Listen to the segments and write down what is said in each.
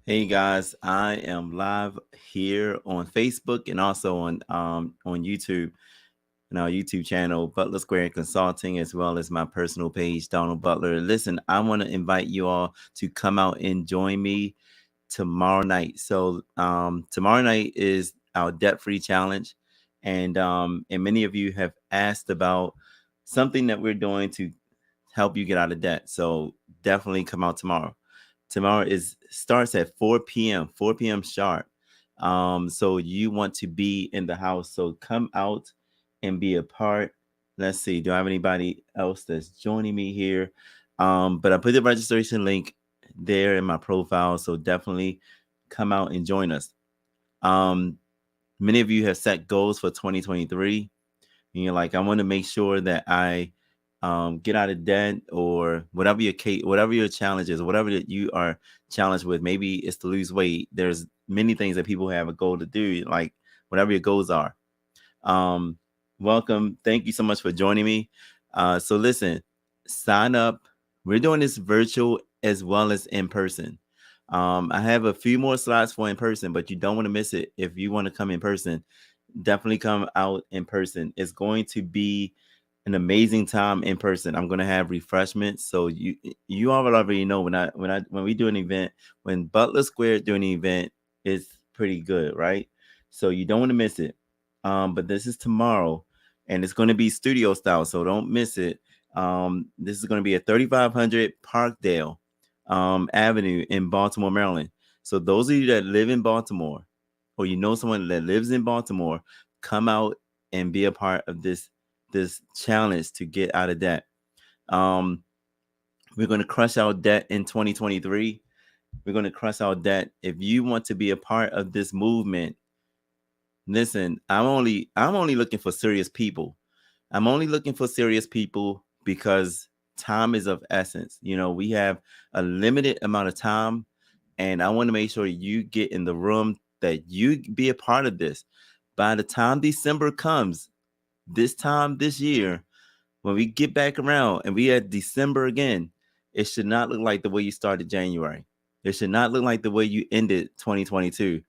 Hey guys, I am live here on Facebook and also on YouTube, on our YouTube channel, Butler Square Consulting, as well as my personal page, Donald Butler. Listen, I want to invite you all to come out and join me tomorrow night. So tomorrow night is our debt-free challenge, and many of you have asked about something that we're doing to help you get out of debt. So definitely come out tomorrow. Tomorrow is starts at 4 p.m. 4 p.m. sharp. So you want to be in the house. So come out and be a part. Let's see. Do I have anybody else that's joining me here? But I put the registration link there in my profile. So definitely come out and join us. Um, Many of you have set goals for 2023. And you're like, I want to make sure that I get out of debt, or whatever your case, whatever your challenge is, whatever that you are challenged with. Maybe it's to lose weight. There's many things that people have a goal to do, like whatever your goals are. Um, Welcome. Thank you so much for joining me. So listen, sign up. We're doing this virtual as well as in person. I have a few more slots for in person, but you don't want to miss it. If you want to come in person, definitely come out in person. It's going to be an amazing time in person. I'm going to have refreshments, so you all already know when we do an event, when Butler Square doing an event, it's pretty good, right? So you don't want to miss it. But this is tomorrow, and it's going to be studio style, so don't miss it. This is going to be at 3500 Parkdale Avenue in Baltimore, Maryland. So those of you that live in Baltimore, or you know someone that lives in Baltimore, come out and be a part of this challenge to get out of debt. Um, we're going to crush our debt in 2023. We're going to crush our debt. If you want to be a part of this movement, listen, I'm only looking for serious people. I'm only looking for serious people because time is of essence. You know, we have a limited amount of time, and I want to make sure you get in the room, that you be a part of this. By the time December comes, this time this year, when we get back around and we at December again, it should not look like the way you started January. It should not look like the way you ended 2022.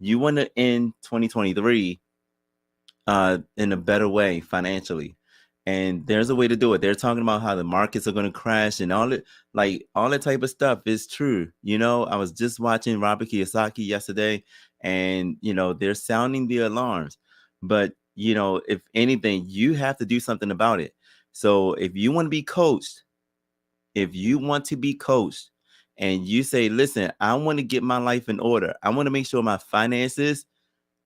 You want to end 2023 in a better way financially. And there's a way to do it. They're talking about how the markets are going to crash and all it, like all that type of stuff is true. You know, I was just watching Robert Kiyosaki yesterday, and they're sounding the alarms. But if anything, you have to do something about it. So if you want to be coached, if you want to be coached, and you say, listen, I want to get my life in order. I want to make sure my finances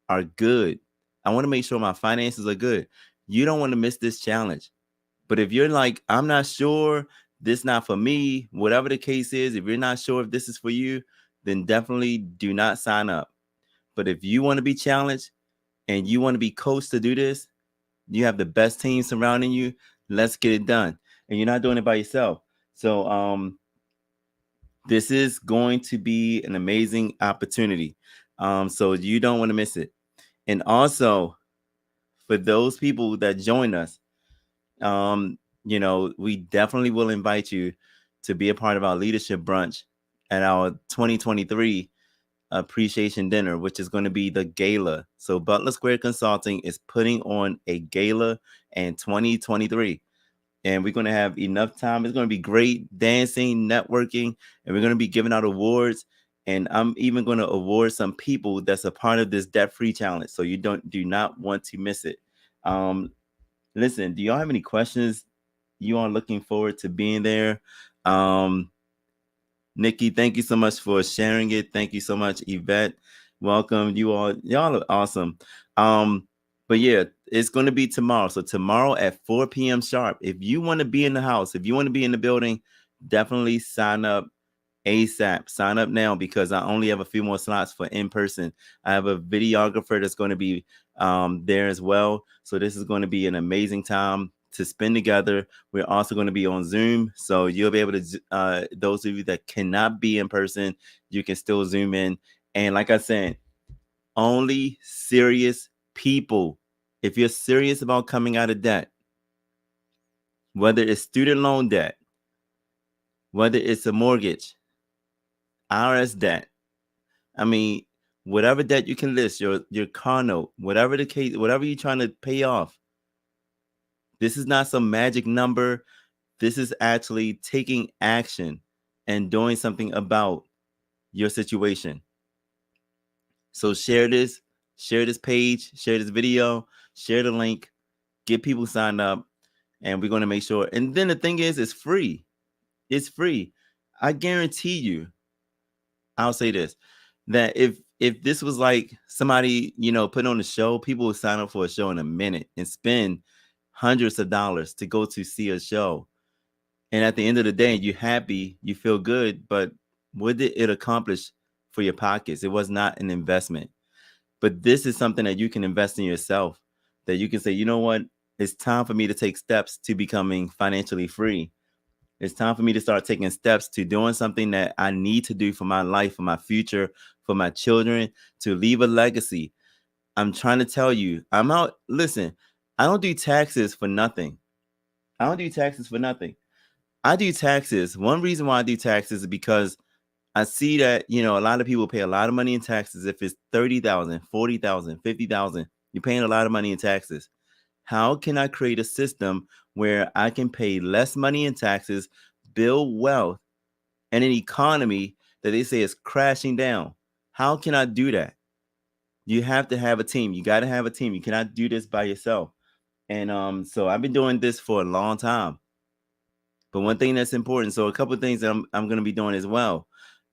are good. I want to make sure my finances are good. You don't want to miss this challenge. But if you're like, I'm not sure, this not for me, whatever the case is, if you're not sure if this is for you, then definitely do not sign up. But if you want to be challenged and you want to be coached to do this, you have the best team surrounding you. Let's get it done. And you're not doing it by yourself. So this is going to be an amazing opportunity. So you don't want to miss it. And also, for those people that join us, we definitely will invite you to be a part of our leadership brunch at our 2023 appreciation dinner, which is going to be the gala. So Butler Square Consulting is putting on a gala in 2023. And we're going to have enough time. It's going to be great dancing, networking, and we're going to be giving out awards. And I'm even going to award some people that's a part of this debt-free challenge. So you do not want to miss it. Listen, do y'all have any questions? You are looking forward to being there. Nikki, thank you so much for sharing it. Thank you so much, Yvette. Welcome. Y'all are awesome. But yeah, it's going to be tomorrow. So tomorrow at 4 p.m. sharp. If you want to be in the house, if you want to be in the building, definitely sign up ASAP. Sign up now, because I only have a few more slots for in person. I have a videographer that's going to be there as well. So this is going to be an amazing time to spend together. We're also going to be on Zoom. So you'll be able to, those of you that cannot be in person, you can still Zoom in. And like I said, only serious people. If you're serious about coming out of debt, whether it's student loan debt, whether it's a mortgage, IRS debt, I mean, whatever debt you can list, your car note, whatever the case, whatever you're trying to pay off. This is not some magic number. This is actually taking action and doing something about your situation. So share this page, share this video, share the link, get people signed up, and we're going to make sure. And then the thing is, it's free. It's free. I guarantee you, I'll say this, that if this was like somebody, put on a show, people would sign up for a show in a minute and spend hundreds of dollars to go to see a show. And at the end of the day, you're happy, you feel good, but what did it accomplish for your pockets? It was not an investment. But this is something that you can invest in yourself, that you can say, you know what? It's time for me to take steps to becoming financially free. It's time for me to start taking steps to doing something that I need to do for my life, for my future, for my children, to leave a legacy. I'm trying to tell you, I'm out. Listen, I don't do taxes for nothing. I don't do taxes for nothing. I do taxes. One reason why I do taxes is because I see that, a lot of people pay a lot of money in taxes. If it's 30,000, 40,000, 50,000, you're paying a lot of money in taxes. How can I create a system where I can pay less money in taxes, build wealth, and an economy that they say is crashing down? How can I do that? You have to have a team. You got to have a team. You cannot do this by yourself. And so I've been doing this for a long time. But one thing that's important, so a couple of things that I'm going to be doing as well.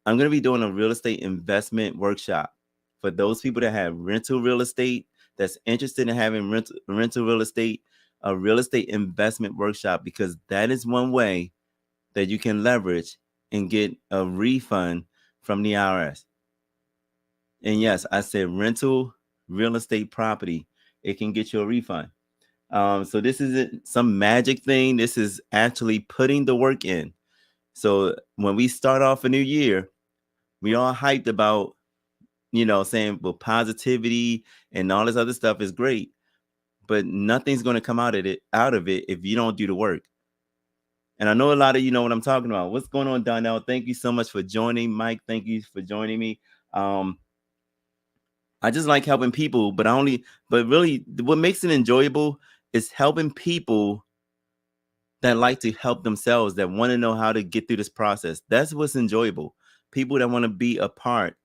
I'm going to be doing a real estate investment workshop for those people that have rental real estate, that's interested in having rental real estate, a real estate investment workshop, because that is one way that you can leverage and get a refund from the IRS. And yes, I said rental real estate property. It can get you a refund. So this isn't some magic thing. This is actually putting the work in. So when we start off a new year, we all hyped about, saying, well, positivity and all this other stuff is great, but nothing's going to come out of it if you don't do the work. And I know a lot of you know what I'm talking about. What's going on, Donnell? Thank you so much for joining. Mike, thank you for joining me. I just like helping people, but really what makes it enjoyable is helping people that like to help themselves, that want to know how to get through this process. That's what's enjoyable. People that want to be a part.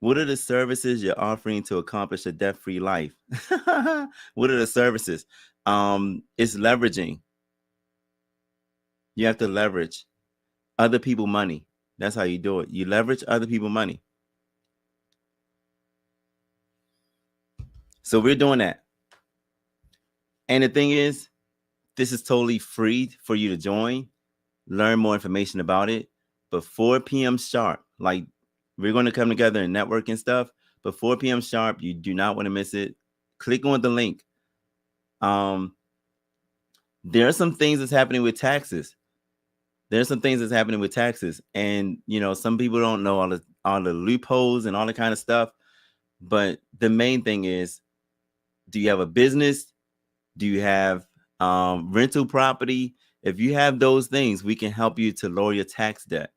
What are the services you're offering to accomplish a debt-free life? What are the services? It's leveraging. You have to leverage other people's money. That's how you do it. You leverage other people's money. So we're doing that. And the thing is, this is totally free for you to join, learn more information about it. But 4 p.m. sharp, like we're going to come together and network and stuff. But 4 p.m. sharp, you do not want to miss it. Click on the link. There are some things that's happening with taxes. And some people don't know all the loopholes and all the kind of stuff. But the main thing is, do you have a business? Do you have rental property? If you have those things, we can help you to lower your tax debt.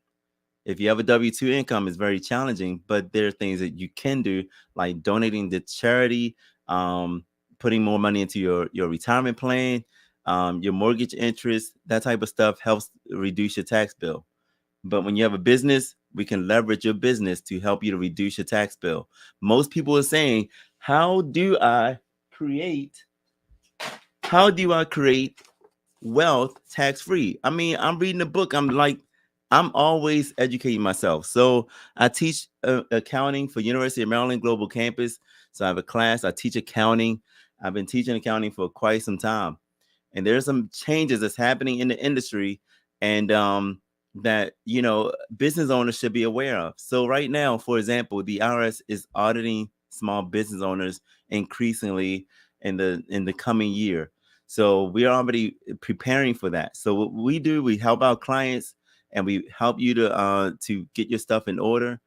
If you have a W-2 income, it's very challenging, but there are things that you can do, like donating to charity, putting more money into your retirement plan, your mortgage interest. That type of stuff helps reduce your tax bill. But when you have a business, we can leverage your business to help you to reduce your tax bill. Most people are saying, how do I create wealth tax-free? I mean, I'm reading a book. I'm always educating myself. So I teach accounting for University of Maryland Global Campus. So I have a class. I teach accounting. I've been teaching accounting for quite some time. And there's some changes that's happening in the industry, and that business owners should be aware of. So right now, for example, the IRS is auditing small business owners increasingly in the coming year. So we're already preparing for that. So what we do, we help our clients and we help you to get your stuff in order.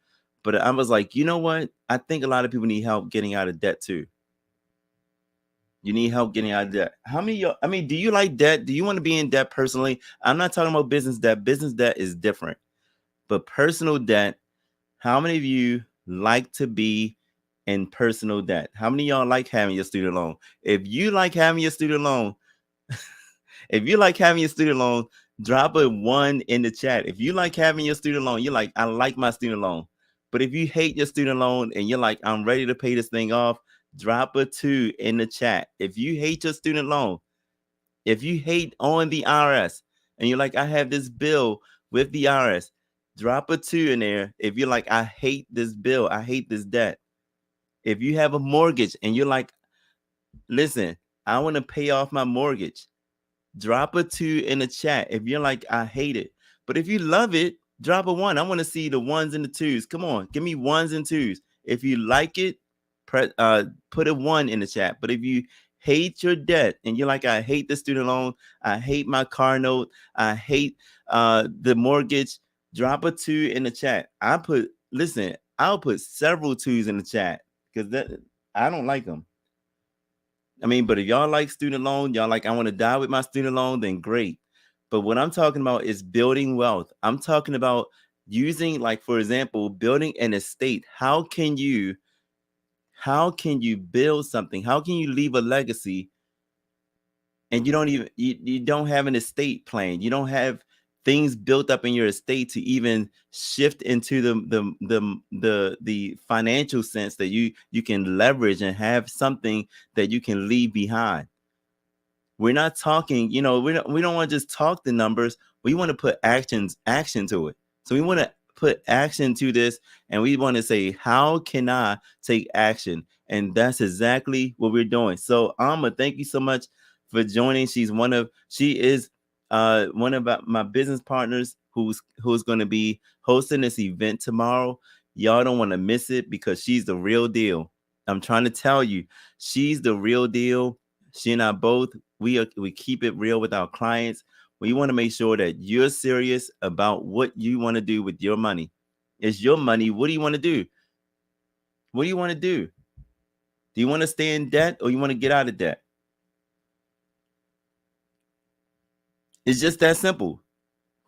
But I was like, you know what? I think a lot of people need help getting out of debt too. You need help getting out of debt. How many of y'all, do you like debt? Do you want to be in debt personally? I'm not talking about business debt. Business debt is different. But personal debt, how many of you like to be in personal debt? How many of y'all like having your student loan? If you like having your student loan, if you like having your student loan, drop a 1 in the chat. If you like having your student loan, you're like, I like my student loan. But if you hate your student loan and you're like, I'm ready to pay this thing off, drop a 2 in the chat. If you hate your student loan, if you hate on the IRS and you're like, I have this bill with the IRS, drop a 2 in there. If you're like, I hate this bill, I hate this debt. If you have a mortgage and you're like, listen, I want to pay off my mortgage, drop a 2 in the chat. If you're like, I hate it. But if you love it, drop a 1. I want to see the 1s and the 2s. Come on, give me 1s and 2s. If you like it, put a 1 in the chat. But if you hate your debt and you're like, I hate the student loan, I hate my car note, I hate the mortgage, drop a 2 in the chat. I'll put several 2s in the chat because I don't like them. I mean, but if y'all like student loan, y'all like, I want to die with my student loan, then great. But what I'm talking about is building wealth. I'm talking about using, like, for example, building an estate. How can you build something? How can you leave a legacy and you don't have an estate plan? You don't have things built up in your estate to even shift into the financial sense that you can leverage and have something that you can leave behind. We're not talking, we don't want to just talk the numbers. We want to put action to it. So we want to put action to this, and we want to say, how can I take action? And that's exactly what we're doing. So Alma, thank you so much for joining. She is one of my business partners who's going to be hosting this event tomorrow. Y'all don't want to miss it because she's the real deal. I'm trying to tell you, she's the real deal. She and I both, we keep it real with our clients. We want to make sure that you're serious about what you want to do with your money. It's your money. What do you want to do? What do you want to do? Do you want to stay in debt or you want to get out of debt? It's just that simple.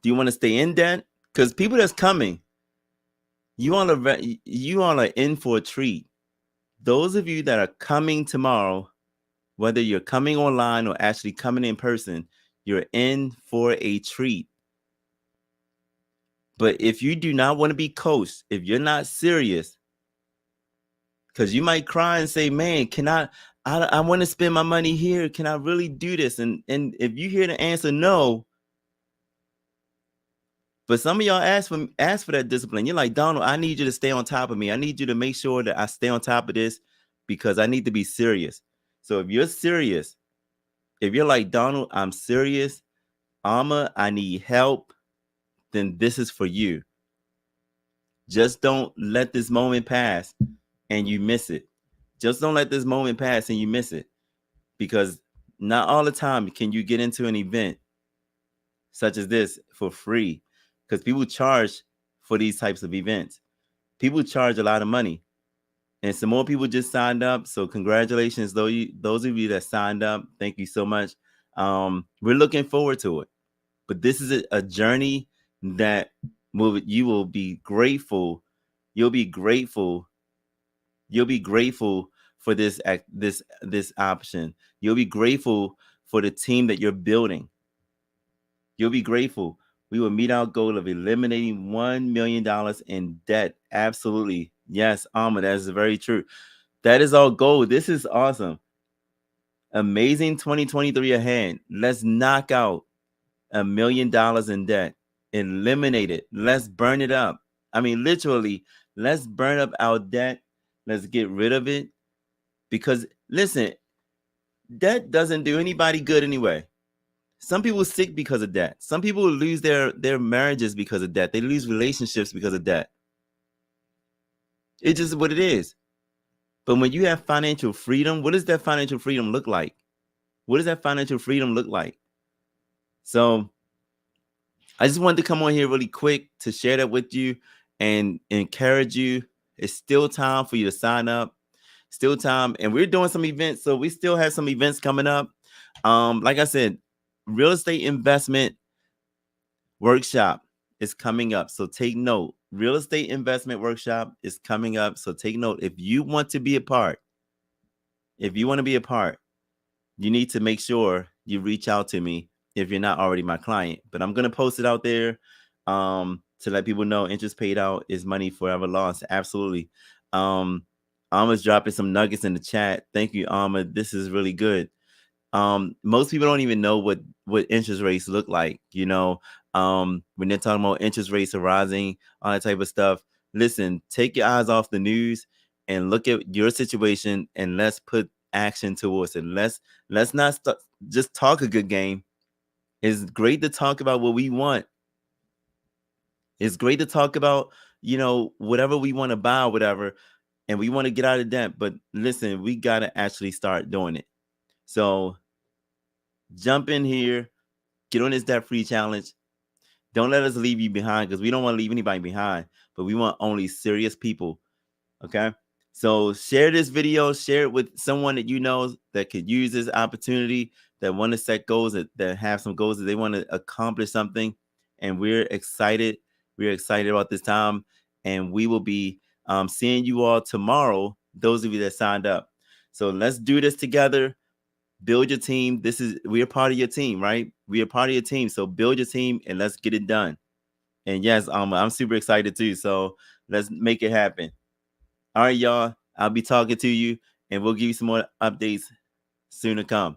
Do you want to stay in debt? Because people that's coming, you all are in for a treat. Those of you that are coming tomorrow, whether you're coming online or actually coming in person, you're in for a treat. But if you do not want to be coached, if you're not serious, because you might cry and say, man, I want to spend my money here. Can I really do this? And if you hear the answer no, but some of y'all ask for that discipline. You're like, Donald, I need you to stay on top of me. I need you to make sure that I stay on top of this because I need to be serious. So if you're serious, if you're like, Donald, I'm serious, Alma, I need help, then this is for you. Just don't let this moment pass and you miss it. Just don't let this moment pass and you miss it. Because not all the time can you get into an event such as this for free. Because people charge for these types of events. People charge a lot of money. And some more people just signed up. So congratulations, those of you that signed up. Thank you so much. We're looking forward to it. But this is a journey that you will be grateful. You'll be grateful. You'll be grateful for this option. You'll be grateful for the team that you're building. You'll be grateful. We will meet our goal of eliminating $1 million in debt. Absolutely. Yes, Alma, that is very true. That is our goal. This is awesome. Amazing 2023 ahead. Let's knock out $1 million in debt. Eliminate it. Let's burn it up. I mean, literally, let's burn up our debt. Let's get rid of it. Because, listen, debt doesn't do anybody good anyway. Some people sick because of debt. Some people lose their marriages because of debt. They lose relationships because of debt. It's just what it is. But when you have financial freedom, what does that financial freedom look like? What does that financial freedom look like? So I just wanted to come on here really quick to share that with you and encourage you. It's still time for you to sign up. Still time. And we're doing some events. So we still have some events coming up. Like I said, real estate investment workshop is coming up. So take note. Real estate investment workshop is coming up. So take note. If you want to be a part, you need to make sure you reach out to me if you're not already my client. But I'm going to post it out there to let people know interest paid out is money forever lost. Absolutely. Alma's dropping some nuggets in the chat. Thank you, Alma. This is really good. Most people don't even know what interest rates look like, when they're talking about interest rates are rising, all that type of stuff. Listen, take your eyes off the news and look at your situation, and let's put action towards it. Let's not just talk a good game. It's great to talk about what we want. It's great to talk about, whatever we want to buy or whatever, and we want to get out of debt. But listen, we got to actually start doing it. So jump in here, get on this debt-free challenge. Don't let us leave you behind, because we don't want to leave anybody behind, but we want only serious people. Okay. So share this video, share it with someone that you know that could use this opportunity, that want to set goals, that have some goals that they want to accomplish something. And we're excited. We're excited about this time. And we will be seeing you all tomorrow, those of you that signed up. So let's do this together. Build your team. We're part of your team, right? We are part of your team. So build your team and let's get it done. And yes, I'm super excited too. So let's make it happen. All right, y'all. I'll be talking to you, and we'll give you some more updates soon to come.